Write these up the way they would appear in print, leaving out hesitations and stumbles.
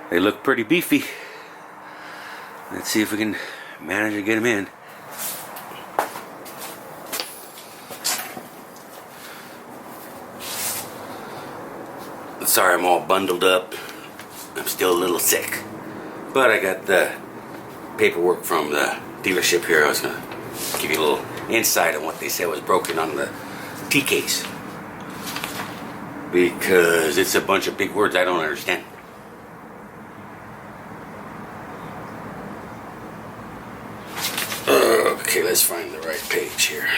They look pretty beefy. Let's see if we can manage to get them in. Sorry, I'm all bundled up. I'm still a little sick. But I got the paperwork from the dealership here. I was going to give you a little insight on what they said was broken on the T-case. Because it's a bunch of big words I don't understand. Okay, let's find the right page here.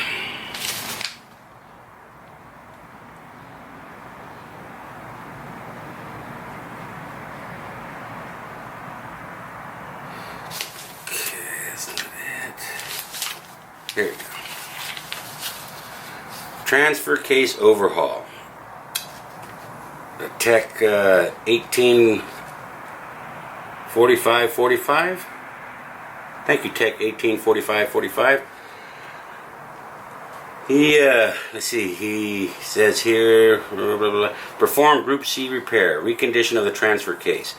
There you go. Transfer case overhaul. The Tech 184545. Thank you, Tech 184545. Let's see, he says here, blah, blah, blah. Perform Group C repair, recondition of the transfer case.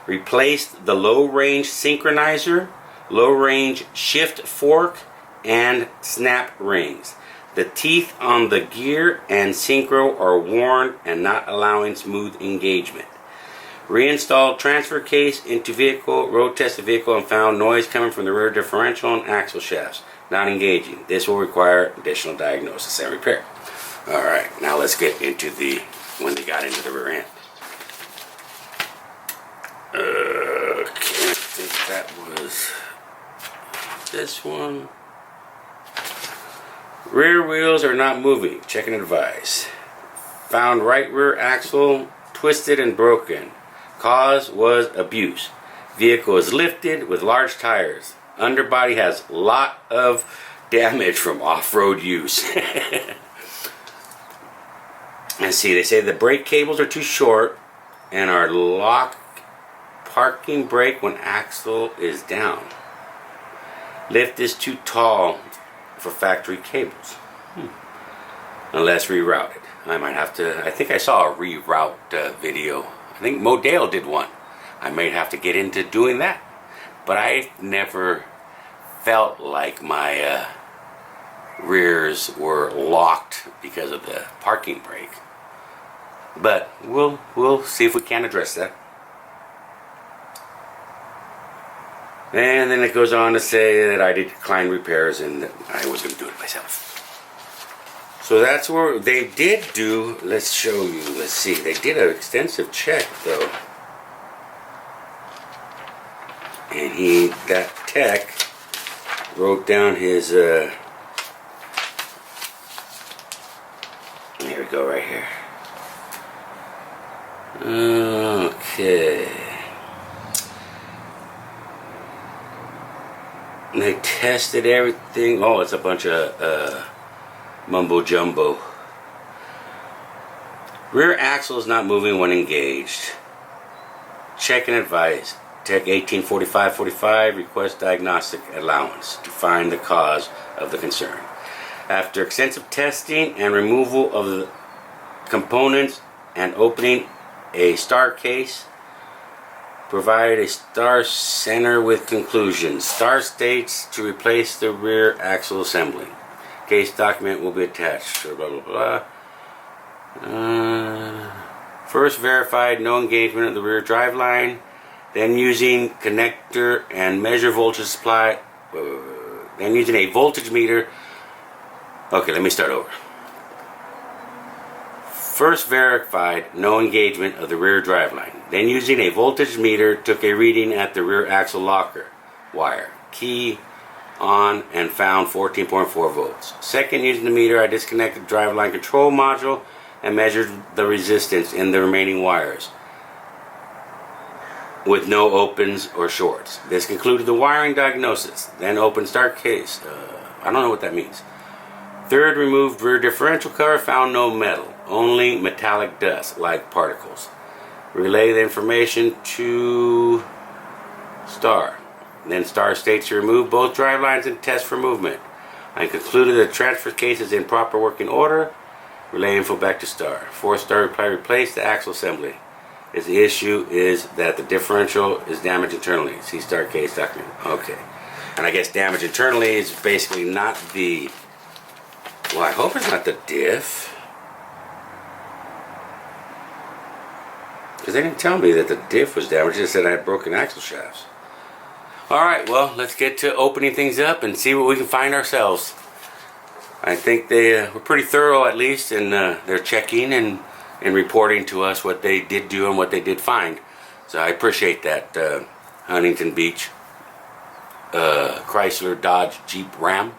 Replaced the low range synchronizer, low range shift fork, and snap rings. The teeth on the gear and synchro are worn and not allowing smooth engagement. Reinstalled transfer case into vehicle, road tested vehicle and found noise coming from the rear differential and axle shafts, not engaging. This will require additional diagnosis and repair. Alright, now let's get into when they got into the rear end. Okay, I think that was this one. Rear wheels are not moving. Check and advise. Found right rear axle twisted and broken. Cause was abuse. Vehicle is lifted with large tires. Underbody has lot of damage from off-road use. And see, they say the brake cables are too short and are lock parking brake when axle is down. Lift is too tall for factory cables. Unless rerouted. I might have to, I think I saw a reroute video. I think Modale did one. I might have to get into doing that. But I never felt like my rears were locked because of the parking brake. But we'll see if we can address that. And then it goes on to say that I did decline repairs and that I was going to do it myself. So that's where they did do, let's show you, let's see, they did an extensive check though. And that tech wrote down his, here we go right here. Okay. And they tested everything. Oh, it's a bunch of mumbo jumbo. Rear axle is not moving when engaged. Check and advise. Tech 184545 request diagnostic allowance to find the cause of the concern. After extensive testing and removal of the components and opening a star case, provide a star center with conclusions. Star states to replace the rear axle assembly. Case document will be attached. Blah blah blah. First verified no engagement of the rear drive line. Then using connector and measure voltage supply. Then using a voltage meter. Okay, let me start over. First verified no engagement of the rear driveline. Then using a voltage meter took a reading at the rear axle locker wire. Key on and found 14.4 volts. Second, using the meter, I disconnected the driveline control module and measured the resistance in the remaining wires with no opens or shorts. This concluded the wiring diagnosis. Then open start case. I don't know what that means. Third, removed rear differential cover, found no metal, only metallic dust like particles. Relay the information to Star. Then Star states to remove both drive lines and test for movement. I concluded the transfer case is in proper working order. Relay info back to Star. Fourth, Star reply, replace the axle assembly. is the issue is that the differential is damaged internally. See start case document. Okay. And I guess damage internally is basically not the, well, I hope it's not the diff. Because they didn't tell me that the diff was damaged. They just said I had broken axle shafts. Alright, well, let's get to opening things up and see what we can find ourselves. I think they were pretty thorough, at least, in their checking and reporting to us what they did do and what they did find. So I appreciate that, Huntington Beach Chrysler Dodge Jeep Ram.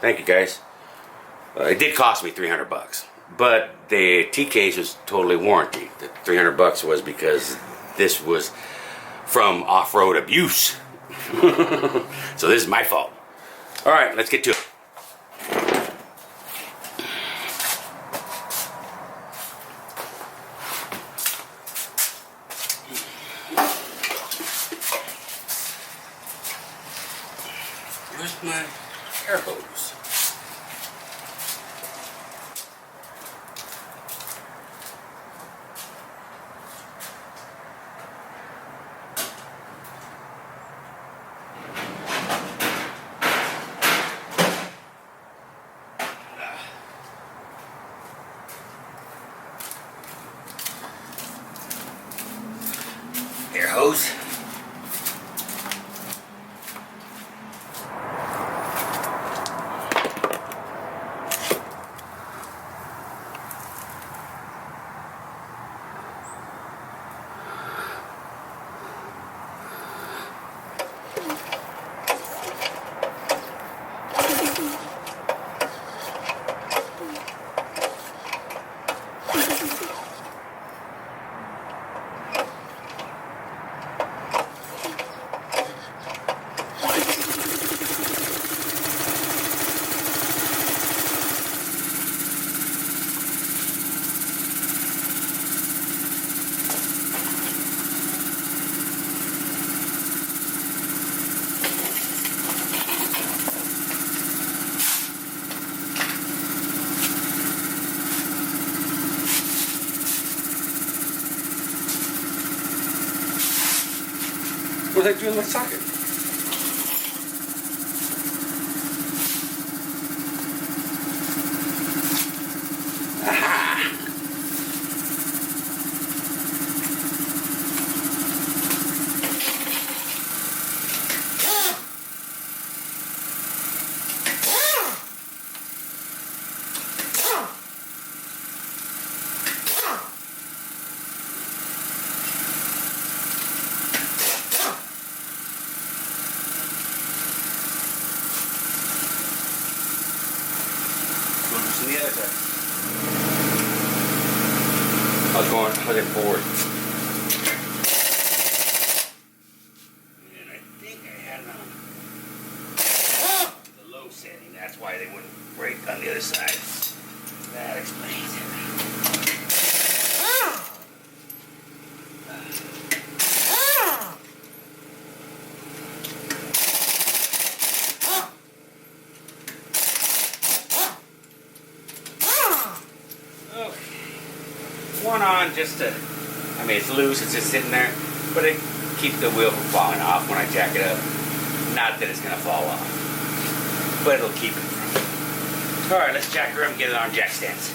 Thank you, guys. It did cost me $300, but the T-case was totally warranty. The $300 was because this was from off-road abuse. So this is my fault. All right, let's get to it. Where's my air hose? Air hose. What did I do in my socket? Aha! On the other side. I was looking forward. And I think I had it on the low setting. That's why they wouldn't break on the other side. That explains it. One on just to, I mean, it's loose, it's just sitting there, but it keeps the wheel from falling off when I jack it up. Not that it's going to fall off, but it'll keep it from. Alright, let's jack her up and get it on jack stands.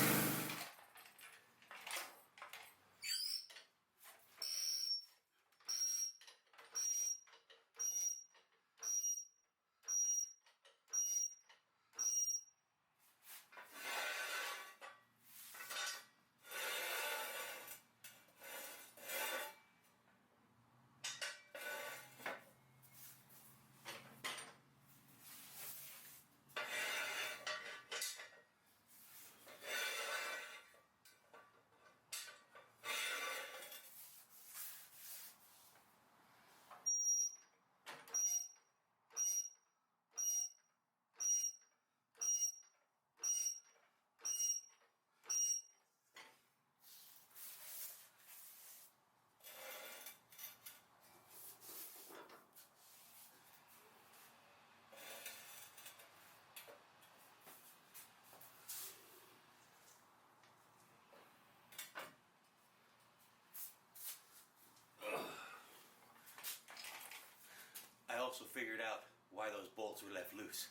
also figured out why those bolts were left loose.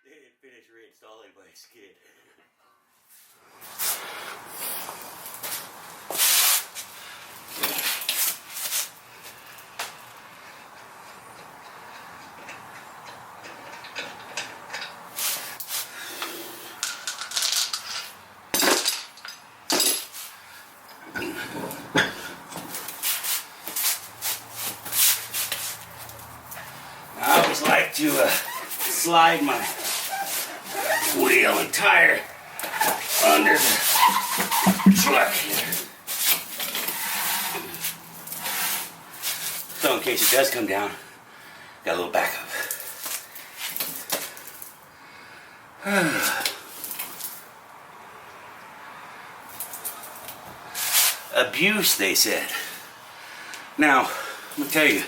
They didn't finish reinstalling my skid. I always like to slide my wheel and tire under the truck here. So in case it does come down, got a little backup. Abuse, they said. Now, let me tell you,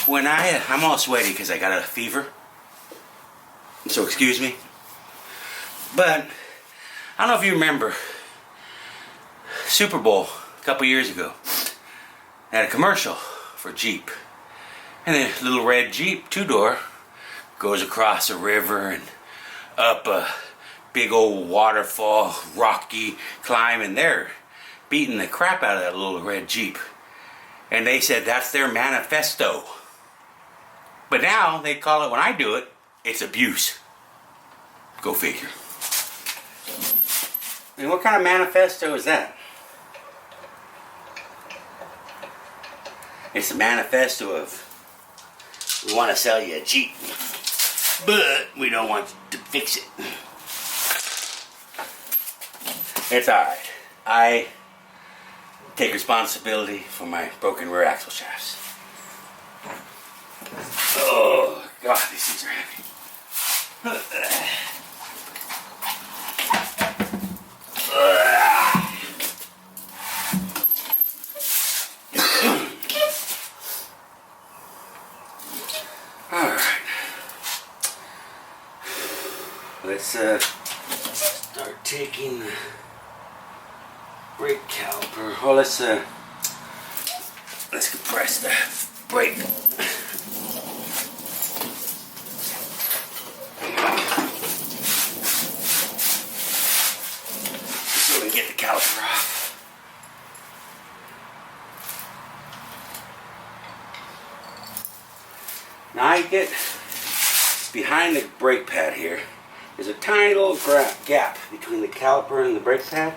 when I'm all sweaty because I got a fever, so excuse me, but I don't know if you remember Super Bowl a couple years ago. They had a commercial for Jeep, and the little red Jeep 2-door goes across a river and up a big old waterfall, rocky climb, and they're beating the crap out of that little red Jeep, and they said that's their manifesto. But now they call it, when I do it, it's abuse. Go figure. And what kind of manifesto is that? It's a manifesto of, we want to sell you a Jeep, but we don't want to fix it. It's alright. I take responsibility for my broken rear axle shafts. Oh God, these things are heavy. Alright. Let's start taking the brake caliper. Oh, let's compress the brake. So we can get the caliper off. Now I get behind the brake pad here. There's a tiny little gap between the caliper and the brake pad.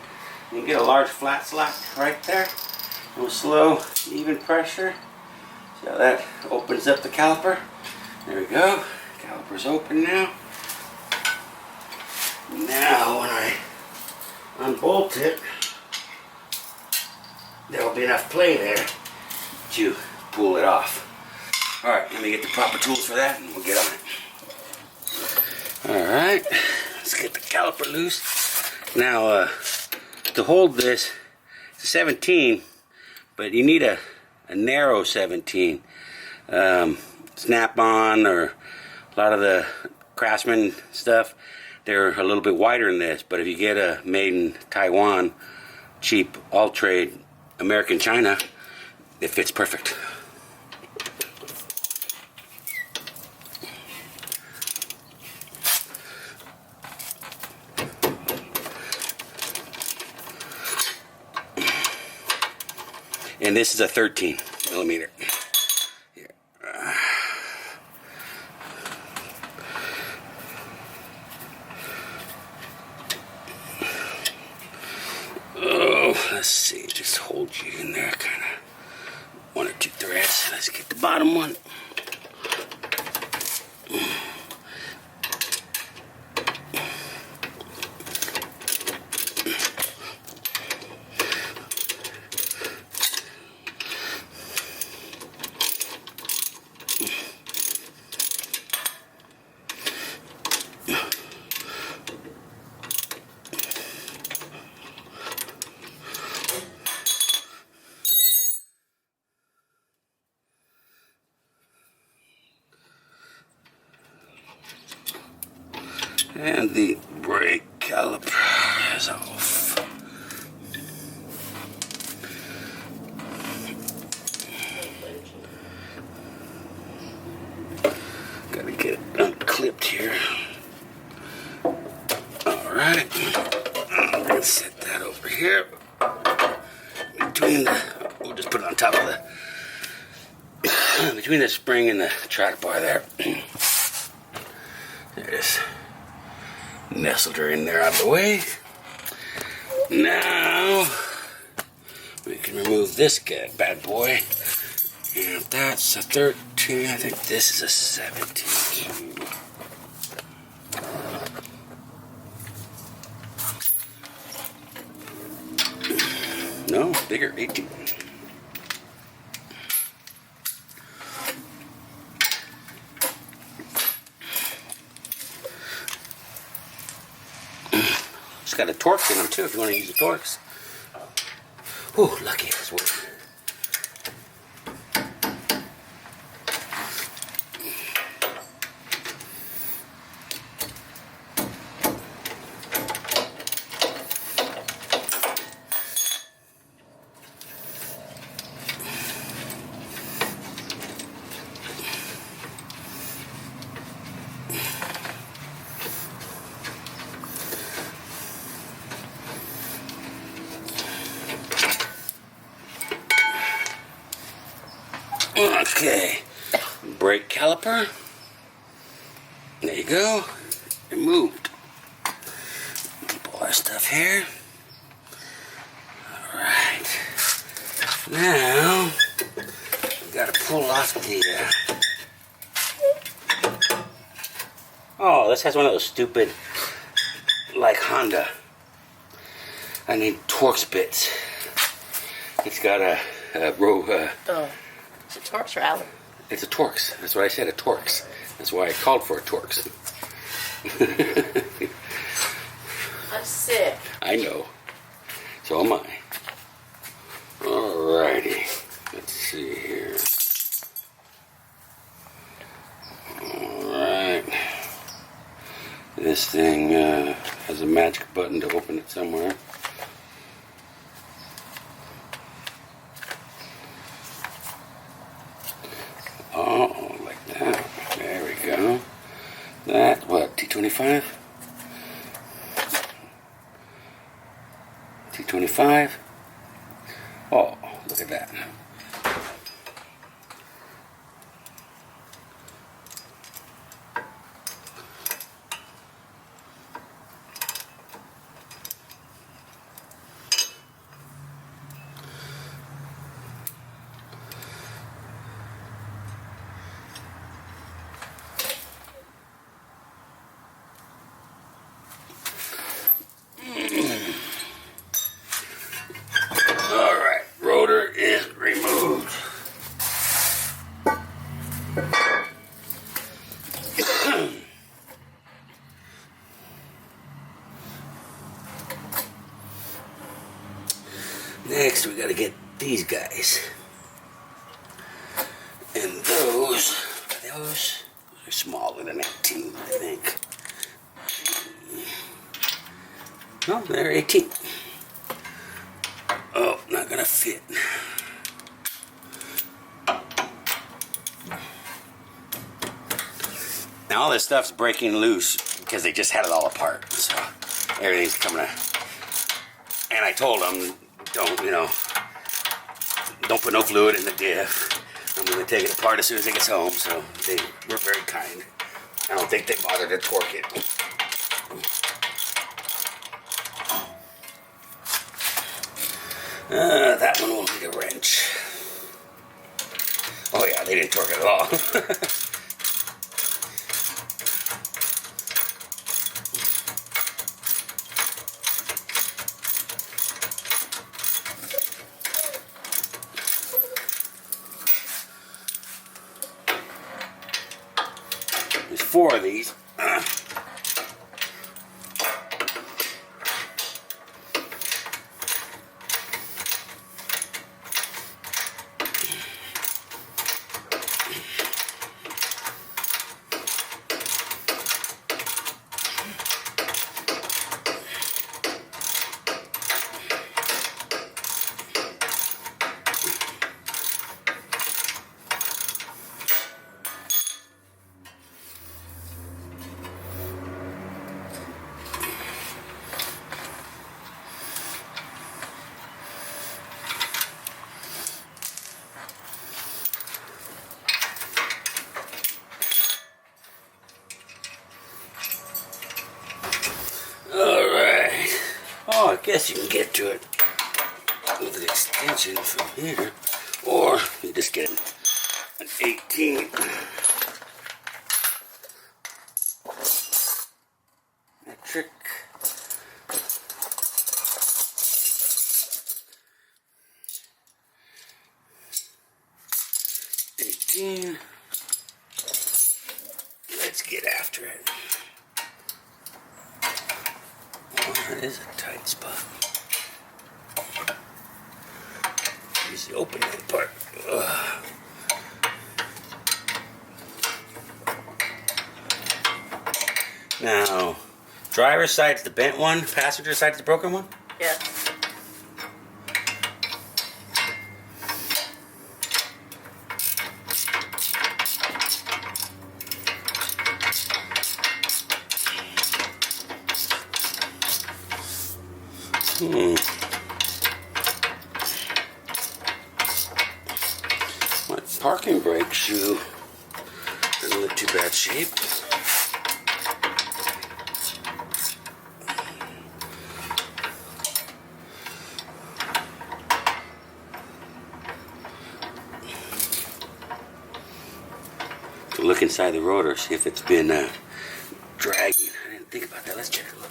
You can get a large flat slot right there. No slow, even pressure. See how that opens up the caliper? There we go. Caliper's open now. Now when I unbolt it, there'll be enough play there to pull it off. Alright, let me get the proper tools for that and we'll get on it. Alright, let's get the caliper loose. Now, to hold this, it's a 17, but you need a narrow 17. Snap-on or a lot of the Craftsman stuff, they're a little bit wider than this, but if you get a made in Taiwan, cheap, all-trade, American China, it fits perfect. And this is a 13 millimeter. Here. Oh, let's see. Just hold you in there, kind of. One or two threads. Let's get the bottom one. And the brake caliper is off. right. Let's set that over here. We'll just put it on top of between the spring and the track bar there. There it is. Nestled her in there out of the way. Now, we can remove this bad boy. And that's a 13. I think this is a 17. No, bigger, 18. It's got a Torx in them too if you want to use the Torx. Ooh, lucky it's working. Okay, brake caliper. There you go. Removed. Keep all our stuff here. Alright. Now, we gotta pull off the. Oh, this has one of those stupid, like Honda. I need Torx bits. It's got a row. Oh. It's a Torx or Allen? It's a Torx. That's what I said, a Torx. That's why I called for a Torx. I'm sick. I know. So am I. Alrighty. Let's see here. Alright. This thing has a magic button to open it somewhere. Oh, like that. There we go. That, what, T25? T25. Oh, look at that. Alright, rotor is removed. Next, we gotta get these guys. And those are smaller than 18, I think. No, they're 18. Oh, not gonna fit. Now all this stuff's breaking loose because they just had it all apart. So everything's coming out. And I told them, don't put no fluid in the diff. I'm gonna take it apart as soon as it gets home. So they were very kind. I don't think they bothered to torque it. That one will need a wrench. Oh yeah, they didn't torque it at all. There's 4 of these. Oh, I guess you can get to it with an extension from here, or you just get an 18. Metric. Let's get after it. Oh, that is a tight spot. Use the open end part. Ugh. Now, driver's side's the bent one, passenger side's the broken one? Yeah. My parking brake shoe doesn't look too bad shape. Look inside the rotor, see if it's been dragging. I didn't think about that. Let's check a look.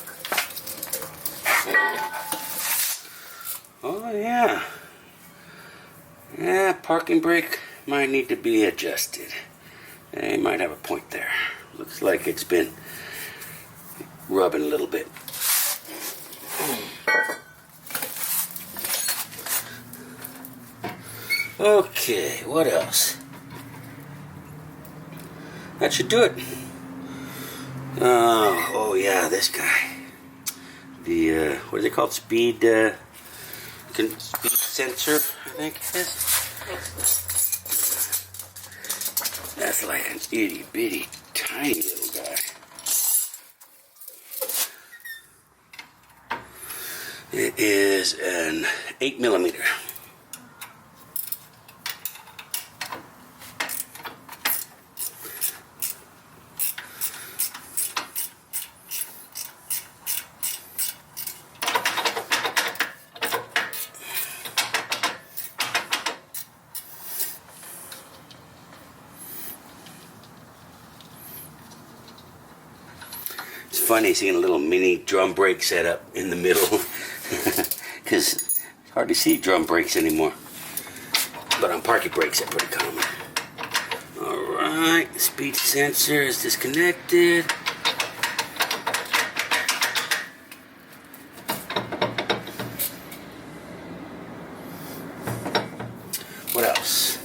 Oh yeah. Yeah, parking brake might need to be adjusted. They might have a point there. Looks like it's been rubbing a little bit. Okay, what else? That should do it. Oh yeah, this guy. The what is it called? Speed sensor, I think it is. That's like an itty bitty tiny little guy. It is an 8mm. It's funny seeing a little mini drum brake setup in the middle because it's hard to see drum brakes anymore. But on parking brakes, they're pretty common. Alright, the speed sensor is disconnected. What else?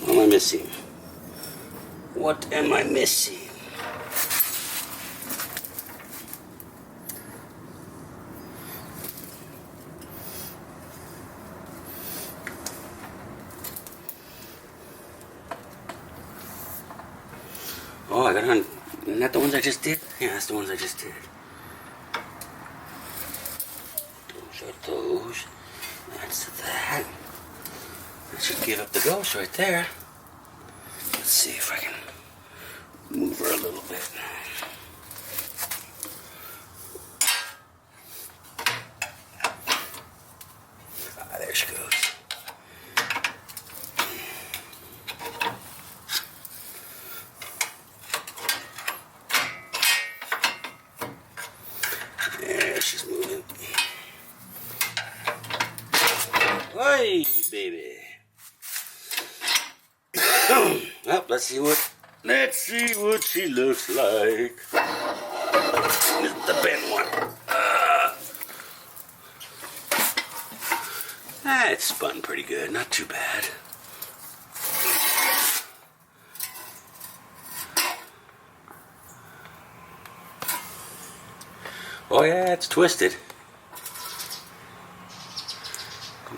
What am I missing? What am I missing? Oh, I got on. Isn't that the ones I just did? Yeah, that's the ones I just did. Those are those. That's that. That should give up the ghost right there. Let's see if I can move her a little bit. Ah, there she goes. There, she's moving. Hey, baby. Well, let's see what she looks like. This is the bent one. It spun pretty good, not too bad. Oh yeah, it's twisted.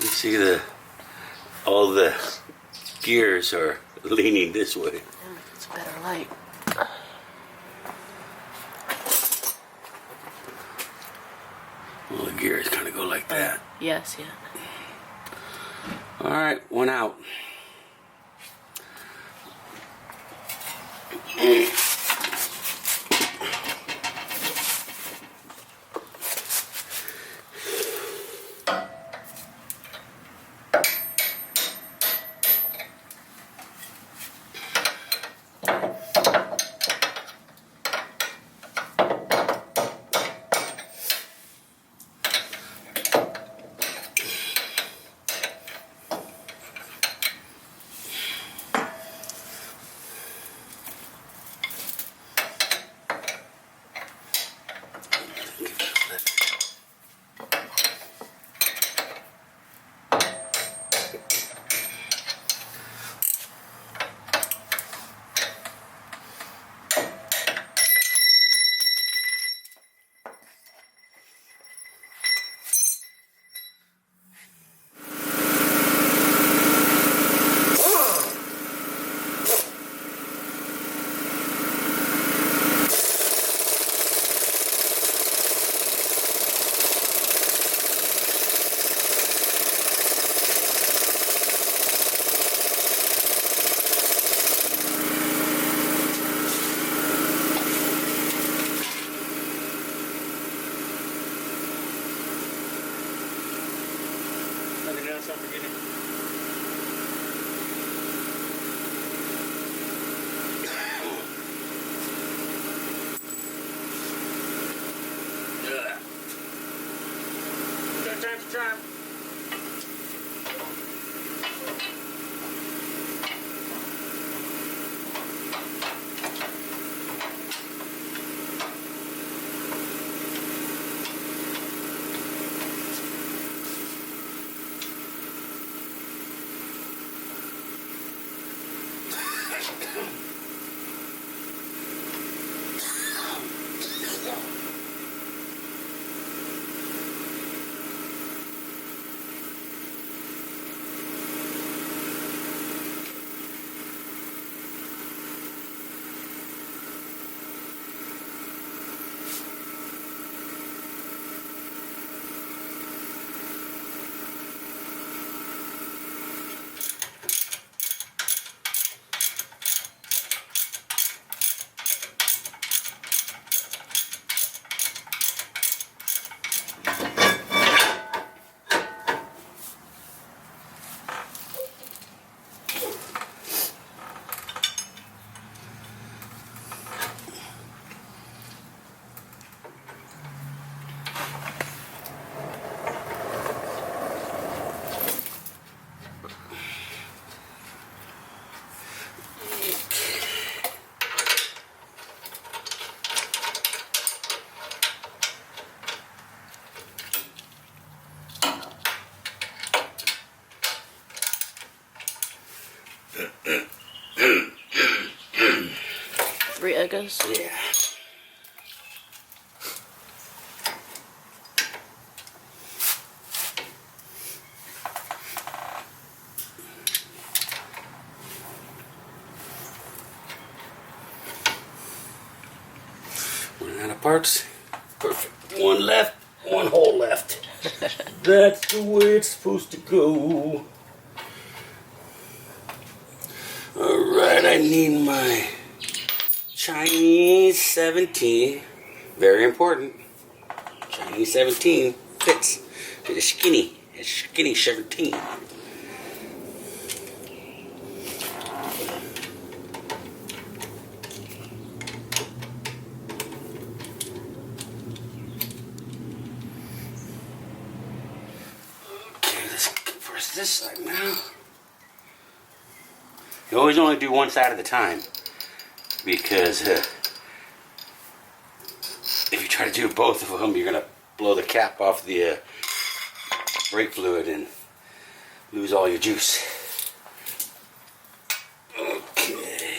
You see all the gears are leaning this way. It's a better light. Well, the gears kind of go like that. Yes, yeah. All right, one out. else I'm forgetting? Third time's a charm. Three egos. Yeah. Running out of parts. Perfect. One left, one hole left. That's the way it's supposed to go. Alright, I need my Chinese 17. Very important. Chinese 17 fits. It's skinny 17. This side now. You always only do one side at a time because if you try to do both of them, you're gonna blow the cap off the brake fluid and lose all your juice. Okay.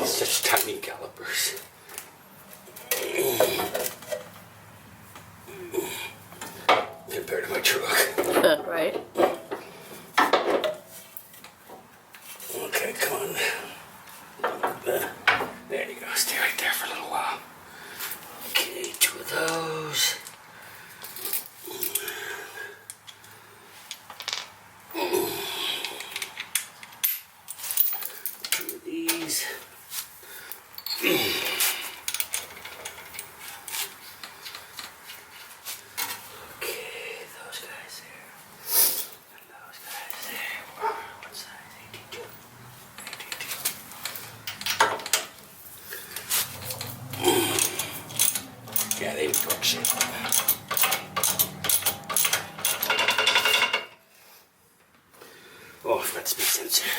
Such tiny calipers. Compared to my truck. Right. Okay, come on. There you go. Stay right there for a little while. Okay, two of those. Two of these. Okay, those guys there. And those guys there. Wow, what size? 82. 82. Yeah, they would torque shit. Oh, I forgot the speed sensor.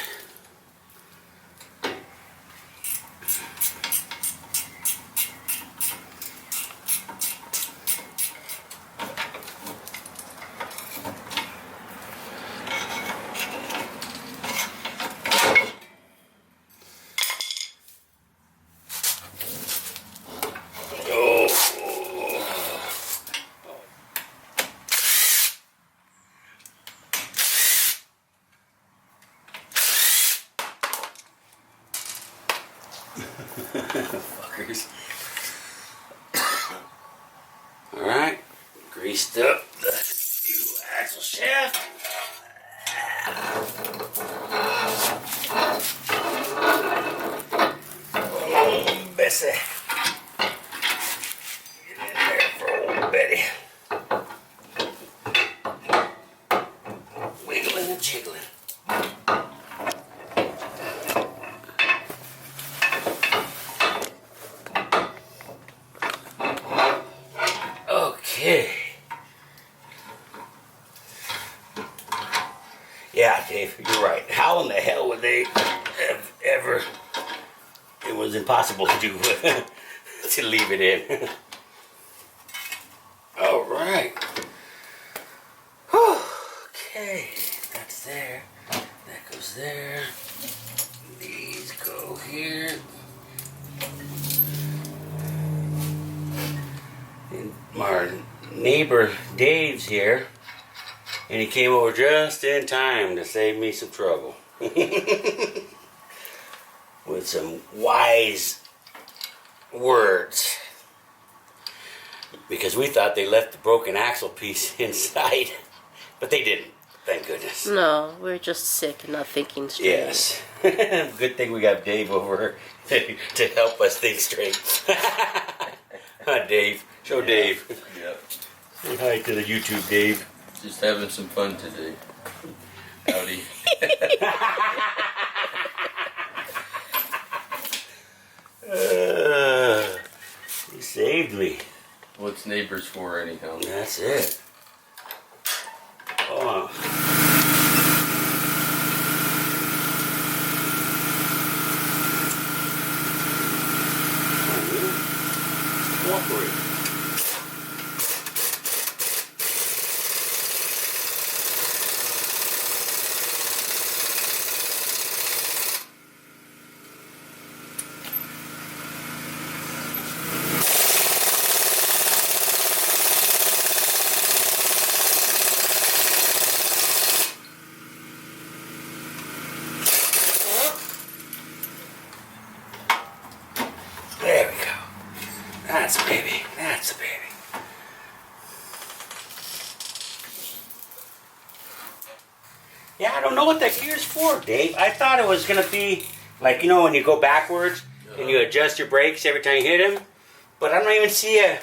Fuckers. Alright, greased up the new axle shaft. Oh, Bessie. Get in there for old Betty. Wiggling and jiggling. Okay. Yeah, Dave, you're right. How in the hell would they have ever... It was impossible to do to leave it in. All right. Whew. Okay, that's there. That goes there. These go here. And our neighbor Dave's here, and he came over just in time to save me some trouble. With some wise words. Because we thought they left the broken axle piece inside. But they didn't, thank goodness. No, we're just sick and not thinking straight. Yes. Good thing we got Dave over to help us think straight. Dave. Show Dave. Yep. Say hi to the YouTube, Dave. Just having some fun today. Howdy. He saved me. What's neighbors for anyhow? That's it. Oh. Cooperate. There we go. That's a baby. That's a baby. Yeah, I don't know what that gear's for, Dave. I thought it was gonna be like, you know, when you go backwards and you adjust your brakes every time you hit them. But I don't even see a,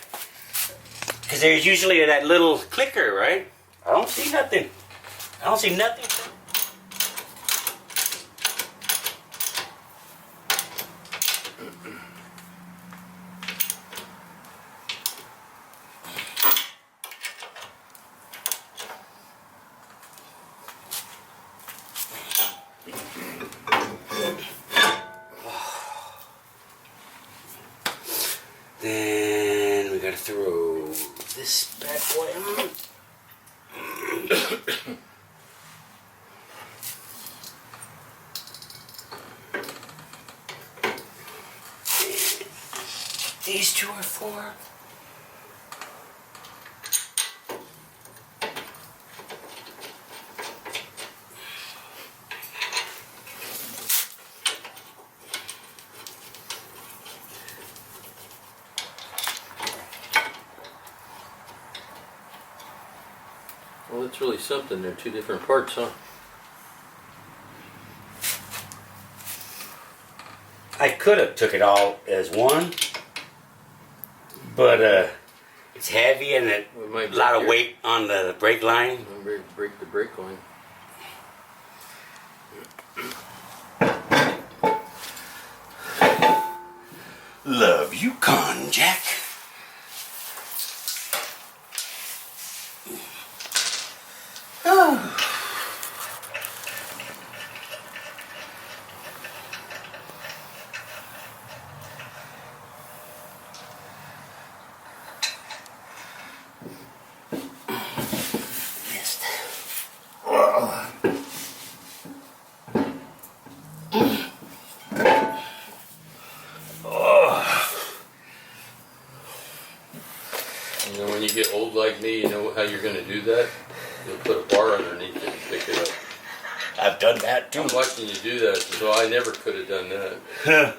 because there's usually that little clicker, right? I don't see nothing. I don't see nothing. Then we gotta throw this bad boy on. These two are for. Well, it's really something. They're two different parts, huh? I could have took it all as one, but it's heavy and a lot of weight on the brake line. Break the brake line. Love Yukon, Jack. Oh. Missed. You know, when you get old like me, you know how you're going to do that? You'll put a bar underneath it and pick it up. I've done that too. I'm watching you do that, so I never could have done that.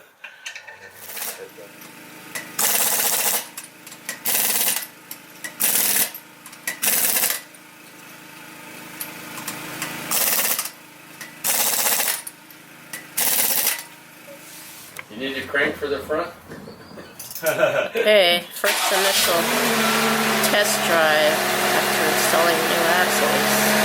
You need a crank for the front? Okay, first initial test drive after installing new axles.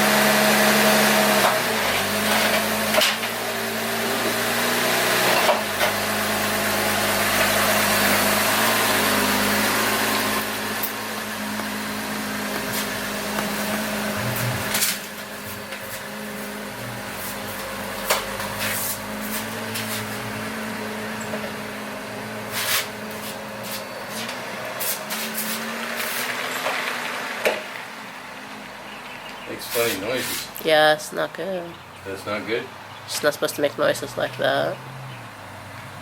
Makes funny noises. Yeah, it's not good. That's not good? It's not supposed to make noises like that.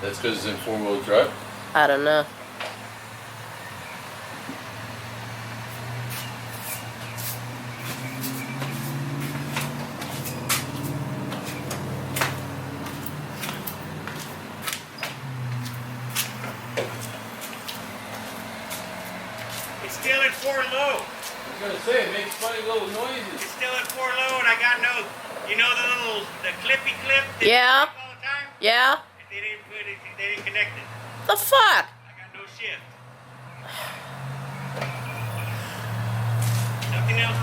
That's because it's in four-wheel drive? I don't know. It's still at 4 low. I was gonna say, it makes funny little noises. It's still at 4 low, and I got no, you know the clippy clip that Yeah. you clip all the time? Yeah? They didn't put it, they didn't connect it. The fuck? I got no shift. Nothing else.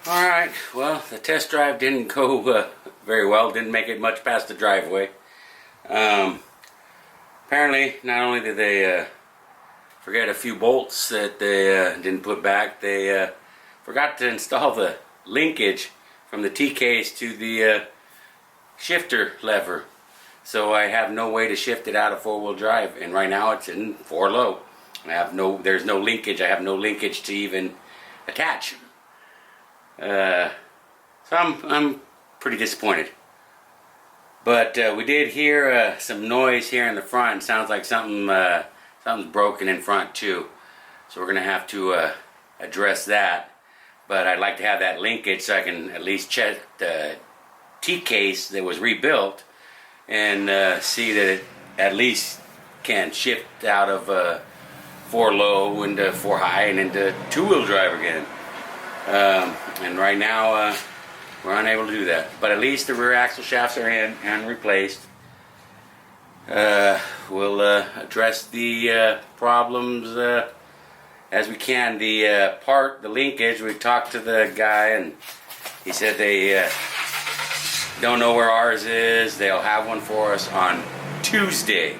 Alright, well, the test drive didn't go very well, didn't make it much past the driveway. Apparently, not only did they forget a few bolts that they didn't put back, they forgot to install the linkage from the T-case to the shifter lever. So I have no way to shift it out of four-wheel drive, and right now it's in 4 low. There's no linkage, I have no linkage to even attach. So I'm pretty disappointed. But we did hear some noise here in the front. It sounds like something's broken in front too. So we're gonna have to address that. But I'd like to have that linkage so I can at least check the T-case that was rebuilt and see that it at least can shift out of 4 low into 4 high and into 2-wheel drive again. And right now we're unable to do that, but at least the rear axle shafts are in and replaced. We'll address the problems as we can. The linkage, we talked to the guy and he said they don't know where ours is. They'll have one for us on Tuesday,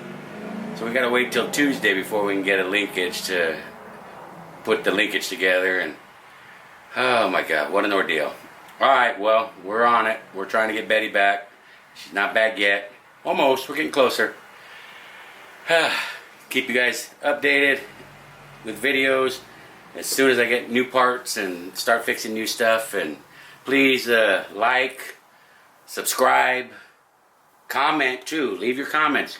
so we gotta wait till Tuesday before we can get a linkage to put the linkage together. And oh my god, what an ordeal. Alright, well, we're on it. We're trying to get Betty back. She's not back yet. Almost, we're getting closer. Keep you guys updated with videos as soon as I get new parts and start fixing new stuff. And please like, subscribe, comment too. Leave your comments.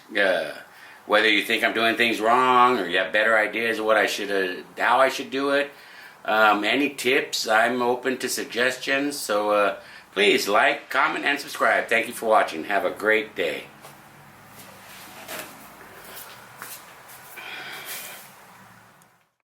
Whether you think I'm doing things wrong or you have better ideas of what I should, how I should do it. Any tips, I'm open to suggestions, so please like, comment, and subscribe. Thank you for watching. Have a great day.